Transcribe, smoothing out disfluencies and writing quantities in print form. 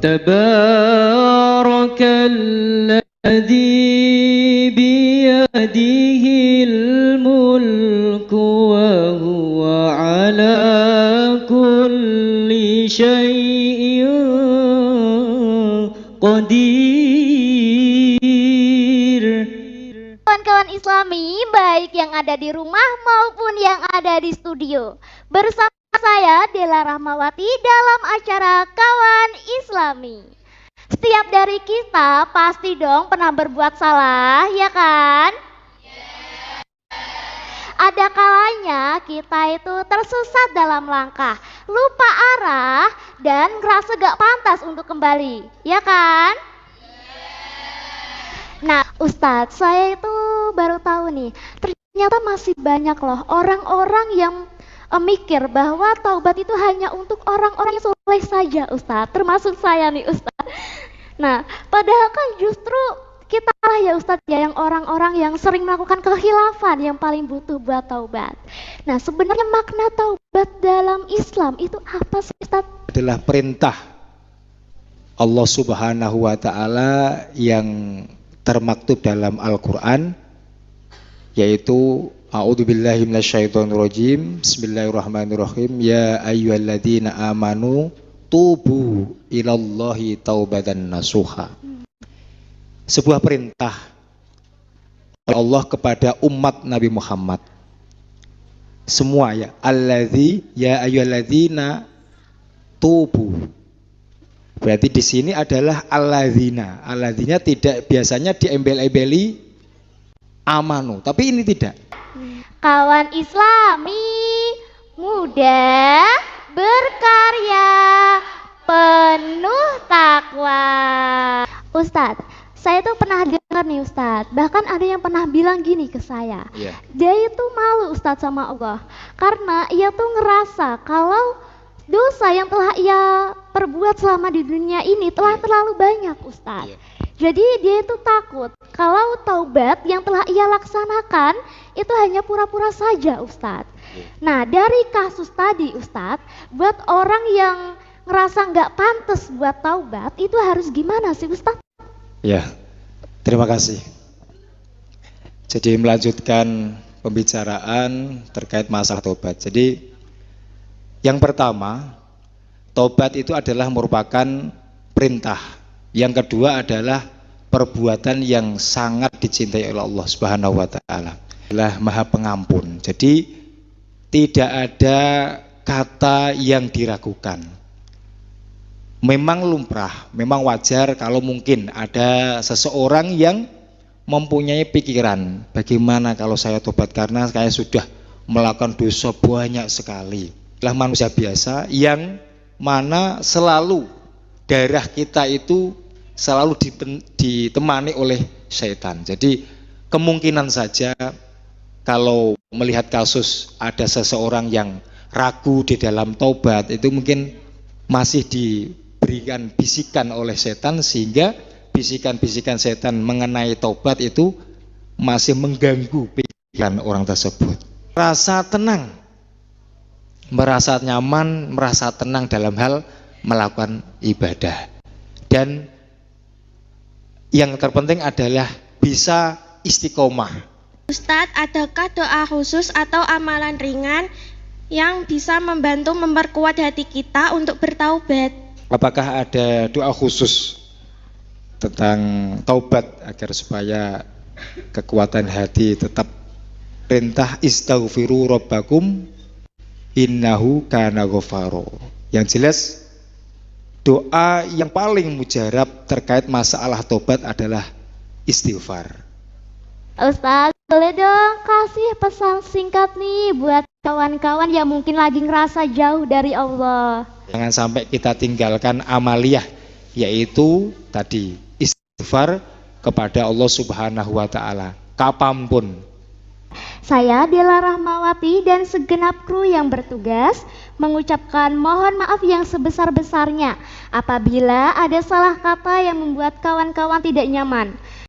Tabarakalladzi biyadihil mulku wa huwa ala kulli syai'in qadir. Kawan-kawan Islami, baik yang ada di rumah maupun yang ada di studio, bersama saya Dela Rahmawati dalam acara Kawan Islami. Setiap dari kita pasti dong pernah berbuat salah, ya kan? Ada kalanya kita itu tersesat dalam langkah, lupa arah, dan ngerasa gak pantas untuk kembali, ya kan? Nah, Ustadz, saya itu baru tahu nih, ternyata masih banyak loh orang-orang yang mikir bahwa taubat itu hanya untuk orang-orang yang soleh saja, Ustadz, termasuk saya nih, Ustadz. Nah, padahal kan justru kita lah ya Ustadz ya, yang orang-orang yang sering melakukan kekhilafan yang paling butuh buat taubat. Nah, sebenarnya makna taubat dalam Islam itu apa sih, Ustadz? Adalah perintah Allah Subhanahu wa Ta'ala yang termaktub dalam Al-Quran, yaitu A'udzubillahi minasyaitonirrajim. Bismillahirrahmanirrahim. Ya ayyuhalladzina amanu tubu ilallahi taubatan nasuha. Sebuah perintah Allah kepada umat Nabi Muhammad semua, ya alladzi ya ayyuhalladzina tubu. Berarti di sini adalah alladzina. Alladzina tidak biasanya diembel-embeli amanu, tapi ini tidak. Kawan Islami, muda, berkarya, penuh takwa. Ustadz, saya tuh pernah dengar nih Ustadz, bahkan ada yang pernah bilang gini ke saya. Dia itu malu Ustadz sama Allah, karena ia tuh ngerasa kalau dosa yang telah ia perbuat selama di dunia ini telah terlalu banyak, Ustadz. Jadi dia itu takut kalau taubat yang telah ia laksanakan itu hanya pura-pura saja, Ustadz. Nah, dari kasus tadi, Ustadz, buat orang yang ngerasa nggak pantas buat taubat itu harus gimana sih, Ustadz? Ya, terima kasih. Jadi melanjutkan pembicaraan terkait masalah taubat. Jadi yang pertama, taubat itu adalah merupakan perintah. Yang kedua adalah perbuatan yang sangat dicintai oleh Allah Subhanahu wa Ta'ala. Adalah Maha Pengampun. Jadi tidak ada kata yang diragukan. Memang lumrah, memang wajar kalau mungkin ada seseorang yang mempunyai pikiran, bagaimana kalau saya tobat karena saya sudah melakukan dosa banyak sekali. Adalah manusia biasa yang mana selalu darah kita itu selalu ditemani oleh syaitan. Jadi kemungkinan saja kalau melihat kasus ada seseorang yang ragu di dalam taubat, itu mungkin masih diberikan bisikan oleh setan, sehingga bisikan-bisikan setan mengenai taubat itu masih mengganggu pikiran orang tersebut. Rasa tenang, merasa nyaman, merasa tenang dalam hal melakukan ibadah. Dan yang terpenting adalah bisa istiqomah. Ustadz, adakah doa khusus atau amalan ringan yang bisa membantu memperkuat hati kita untuk bertaubat? Apakah ada doa khusus tentang taubat agar supaya kekuatan hati tetap? Perintah istaghfiru rabbakum innahu kana ghafaro. Yang jelas doa yang paling mujarab terkait masalah tobat adalah istighfar. Ustaz, boleh dong kasih pesan singkat nih buat kawan-kawan yang mungkin lagi ngerasa jauh dari Allah. Jangan sampai kita tinggalkan amaliyah, yaitu tadi istighfar kepada Allah Subhanahu wa Ta'ala kapanpun. Saya Dela Rahmawati dan segenap kru yang bertugas mengucapkan mohon maaf yang sebesar-besarnya apabila ada salah kata yang membuat kawan-kawan tidak nyaman.